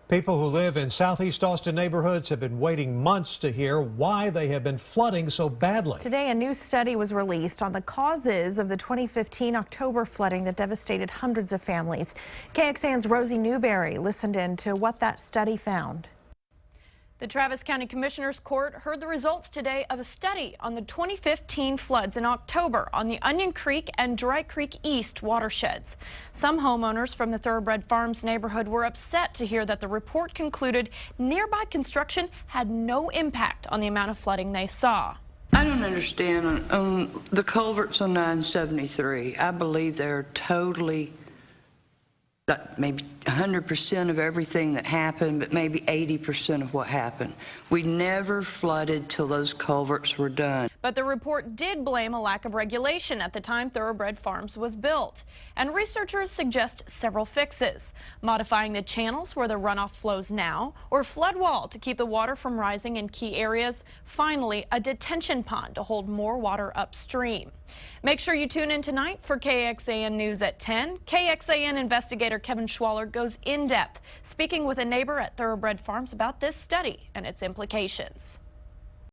People who live in southeast Austin neighborhoods have been waiting months to hear why they have been flooding so badly. Today, a new study was released on the causes of the 2015 October flooding that devastated hundreds of families. KXAN's Rosie Newberry listened in to what that study found. The Travis County Commissioner's Court heard the results today of a study on the 2015 floods in October on the Onion Creek and Dry Creek East watersheds. Some homeowners from the Thoroughbred Farms neighborhood were upset to hear that the report concluded nearby construction had no impact on the amount of flooding they saw. I don't understand on the culverts on 973. I believe they're totally, maybe 100% of everything that happened, but maybe 80% of what happened. We never flooded till those culverts were done. But the report did blame a lack of regulation at the time Thoroughbred Farms was built. And researchers suggest several fixes: modifying the channels where the runoff flows now, or flood wall to keep the water from rising in key areas. Finally, a detention pond to hold more water upstream. Make sure you tune in tonight for KXAN News at 10. KXAN investigator Kevin Schwaller goes in depth, speaking with a neighbor at Thoroughbred Farms about this study and its implications.